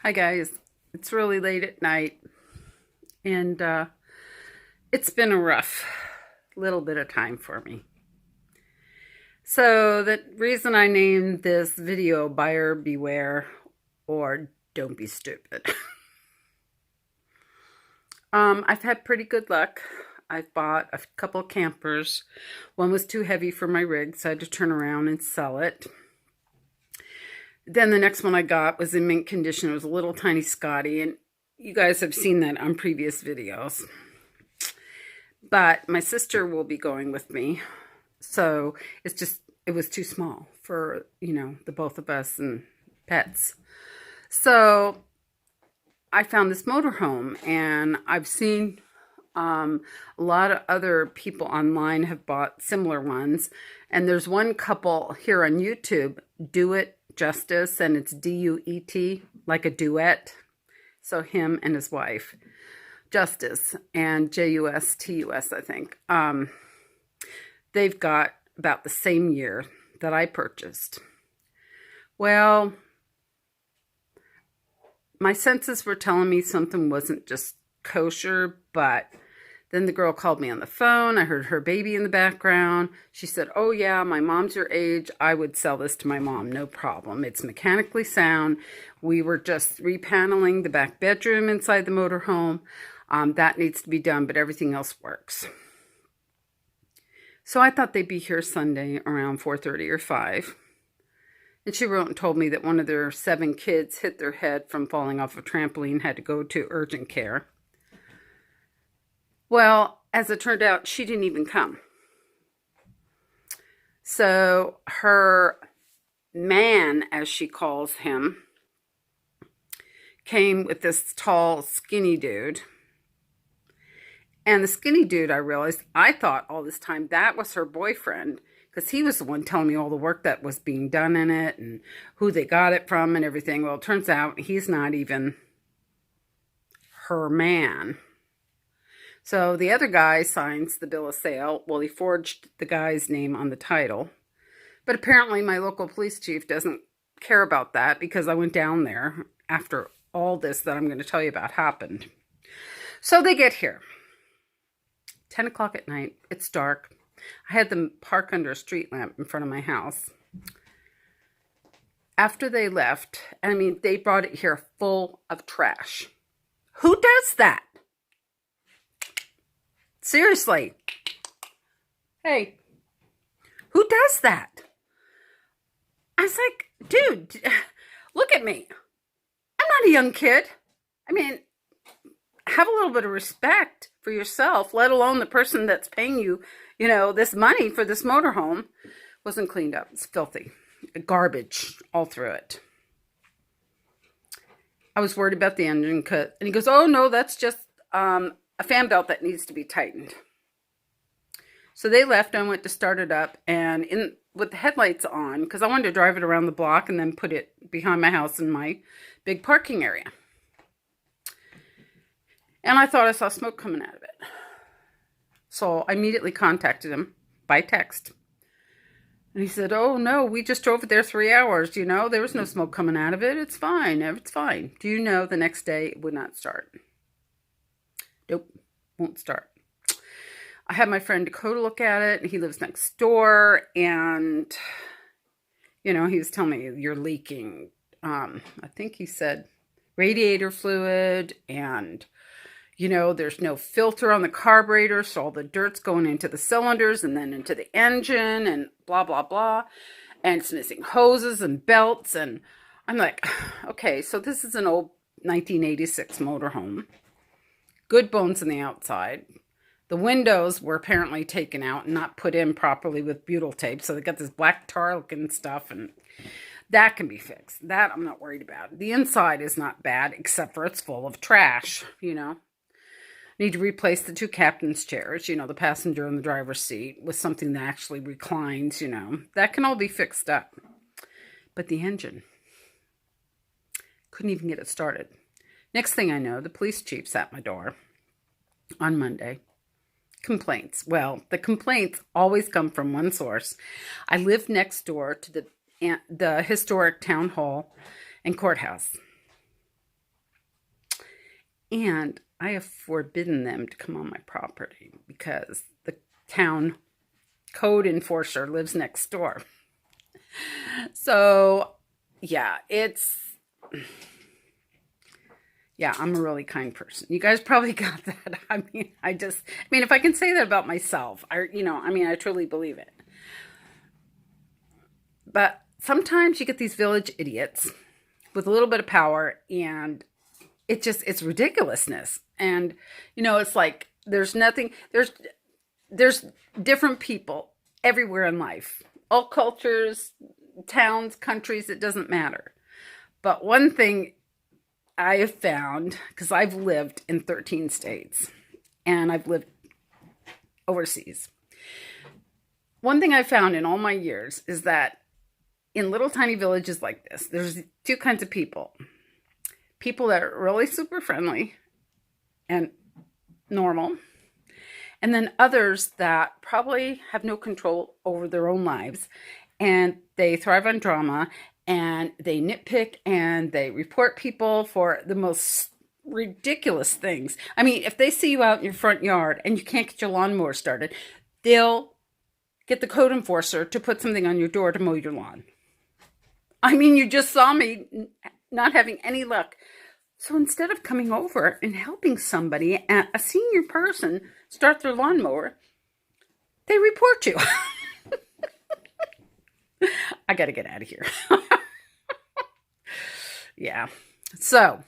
Hi guys, it's really late at night and it's been a rough little bit of time for me. So the reason I named this video Buyer Beware or Don't Be Stupid. I've had pretty good luck. I've bought a couple of campers. One was too heavy for my rig, so I had to turn around and sell it. Then the next one I got was in mint condition. It was a little tiny Scotty, and you guys have seen that on previous videos. But my sister will be going with me, so it was too small for, the both of us and pets. So I found this motorhome, and I've seen a lot of other people online have bought similar ones. And there's one couple here on YouTube, Duet Justus, and it's D-U-E-T, like a duet. So him and his wife, Justus, and J-U-S-T-U-S, I think. They've got about the same year that I purchased. Well, my senses were telling me something wasn't just kosher, but then the girl called me on the phone. I heard her baby in the background. She said, "Oh yeah, my mom's your age. I would sell this to my mom, no problem. It's mechanically sound. We were just repaneling the back bedroom inside the motorhome. That needs to be done, but everything else works." So I thought they'd be here Sunday around 4:30 or 5. And she wrote and told me that one of their 7 kids hit their head from falling off a trampoline, had to go to urgent care. Well, as it turned out, she didn't even come. So her man, as she calls him, came with this tall, skinny dude. And the skinny dude, I realized, I thought all this time that was her boyfriend, because he was the one telling me all the work that was being done in it and who they got it from and everything. Well, it turns out he's not even her man. So the other guy signs the bill of sale. Well, he forged the guy's name on the title. But apparently my local police chief doesn't care about that, because I went down there after all this that I'm going to tell you about happened. So they get here. 10 o'clock at night. It's dark. I had them park under a street lamp in front of my house. After they left, they brought it here full of trash. Who does that? Seriously. Hey, who does that? I was like, dude, look at me. I'm not a young kid. Have a little bit of respect for yourself, let alone the person that's paying you, this money for this motorhome. Wasn't cleaned up. It's filthy. Garbage all through it. I was worried about the engine cut. And he goes, "Oh, no, that's just a fan belt that needs to be tightened." So they left. I went to start it up, and with the headlights on, because I wanted to drive it around the block and then put it behind my house in my big parking area. And I thought I saw smoke coming out of it. So I immediately contacted him by text. And he said, "Oh, no, we just drove it there 3 hours. There was no smoke coming out of it. It's fine. It's fine." Do you know the next day it would not start? Nope, won't start. I had my friend Dakota look at it, and he lives next door, and, he was telling me, "You're leaking." I think he said radiator fluid, and, there's no filter on the carburetor, so all the dirt's going into the cylinders and then into the engine and blah, blah, blah. And it's missing hoses and belts, and I'm like, okay, so this is an old 1986 motorhome. Good bones in the outside. The windows were apparently taken out and not put in properly with butyl tape. So they got this black tar looking stuff, and that can be fixed. That I'm not worried about. The inside is not bad, except for it's full of trash, Need to replace the 2 captain's chairs, the passenger and the driver's seat, with something that actually reclines, That can all be fixed up. But the engine, couldn't even get it started. Next thing I know, the police chief's at my door on Monday. Complaints. Well, the complaints always come from one source. I live next door to the historic town hall and courthouse. And I have forbidden them to come on my property because the town code enforcer lives next door. So, yeah, I'm a really kind person. You guys probably got that. I mean, if I can say that about myself, I truly believe it. But sometimes you get these village idiots with a little bit of power, and it's ridiculousness. And, it's like there's different people everywhere in life, all cultures, towns, countries, it doesn't matter. But one thing I have found, because I've lived in 13 states and I've lived overseas. One thing I found in all my years is that in little tiny villages like this, there's two kinds of people. People that are really super friendly and normal, and then others that probably have no control over their own lives, and they thrive on drama, and they nitpick, and they report people for the most ridiculous things. I mean, if they see you out in your front yard and you can't get your lawnmower started, they'll get the code enforcer to put something on your door to mow your lawn. I mean, you just saw me not having any luck. So instead of coming over and helping somebody, a senior person, start their lawnmower, they report you. I got to get out of here. Yeah. So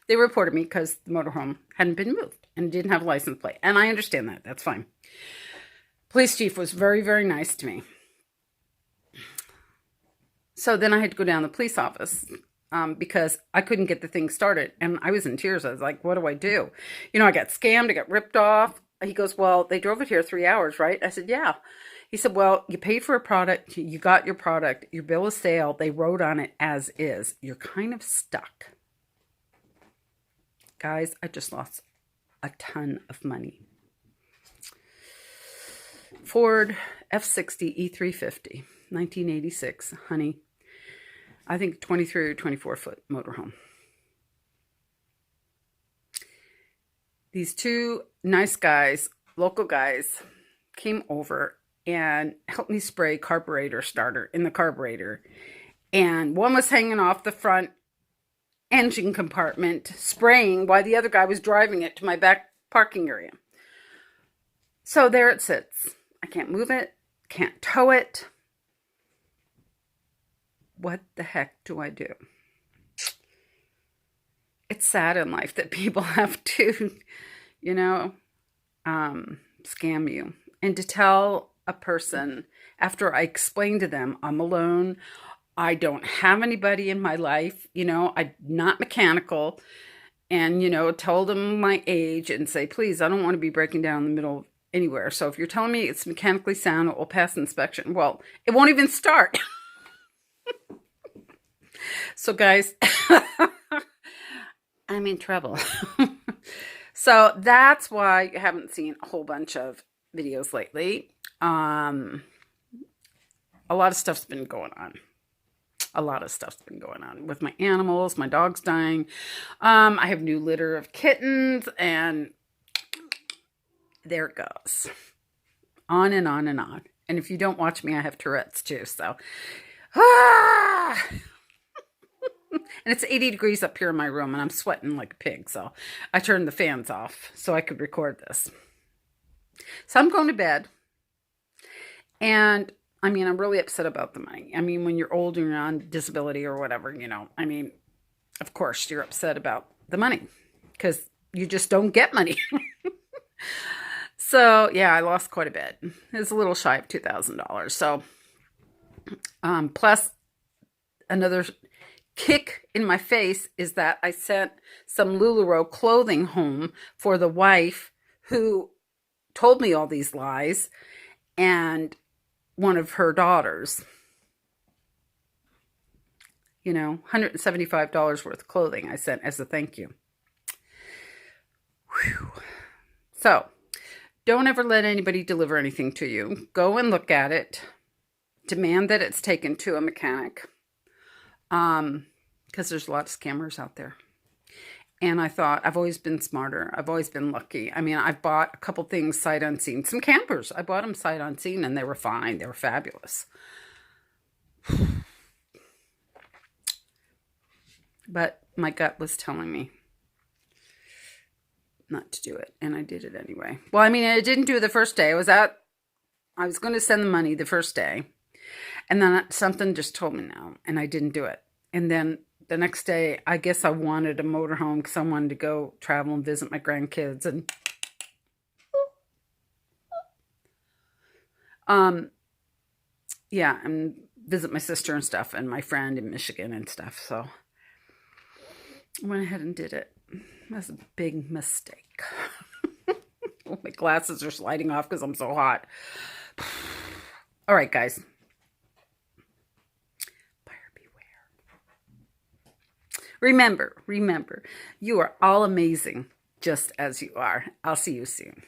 they reported me because the motorhome hadn't been moved and didn't have a license plate. And I understand that. That's fine. Police chief was very, very nice to me. So then I had to go down to the police office because I couldn't get the thing started. And I was in tears. I was like, what do I do? I got scammed. I got ripped off. He goes, well, they drove it here 3 hours, right? I said, yeah. He said, well, you paid for a product. You got your product. Your bill of sale. They wrote on it as is. You're kind of stuck. Guys, I just lost a ton of money. Ford F60 E350, 1986, Honey. I think 23 or 24 foot motorhome. These two nice guys, local guys, came over and helped me spray carburetor starter in the carburetor. And one was hanging off the front engine compartment, spraying while the other guy was driving it to my back parking area. So there it sits. I can't move it, can't tow it. What the heck do I do? It's sad in life that people have to, scam you. And to tell a person, after I explained to them, I'm alone, I don't have anybody in my life, I'm not mechanical, and, told them my age and say, please, I don't want to be breaking down in the middle of anywhere. So if you're telling me it's mechanically sound, it will pass inspection. Well, it won't even start. So guys, I'm in trouble. So that's why you haven't seen a whole bunch of videos lately. A lot of stuff's been going on. With my animals. My dog's dying. I have new litter of kittens, and there it goes. On and on and on. And if you don't watch me, I have Tourette's too. So, and it's 80 degrees up here in my room, and I'm sweating like a pig. So I turned the fans off so I could record this. So I'm going to bed. And I'm really upset about the money. When you're old and you're on disability or whatever, of course you're upset about the money because you just don't get money. So yeah, I lost quite a bit. It's a little shy of $2,000. So, plus another kick in my face is that I sent some LuLaRoe clothing home for the wife who told me all these lies, and one of her daughters. $175 worth of clothing I sent as a thank you. Whew. So, don't ever let anybody deliver anything to you. Go and look at it. Demand that it's taken to a mechanic. Because there's a lot of scammers out there. And I thought, I've always been smarter. I've always been lucky. I mean, I've bought a couple things sight unseen. Some campers. I bought them sight unseen and they were fine. They were fabulous. But my gut was telling me not to do it. And I did it anyway. Well, I mean, I didn't do it the first day. I was going to send the money the first day. And then something just told me no. And I didn't do it. And then the next day, I guess I wanted a motorhome because I wanted to go travel and visit my grandkids and yeah, and visit my sister and stuff and my friend in Michigan and stuff. So I went ahead and did it. That's a big mistake. My glasses are sliding off because I'm so hot. All right, guys. Remember, you are all amazing just as you are. I'll see you soon.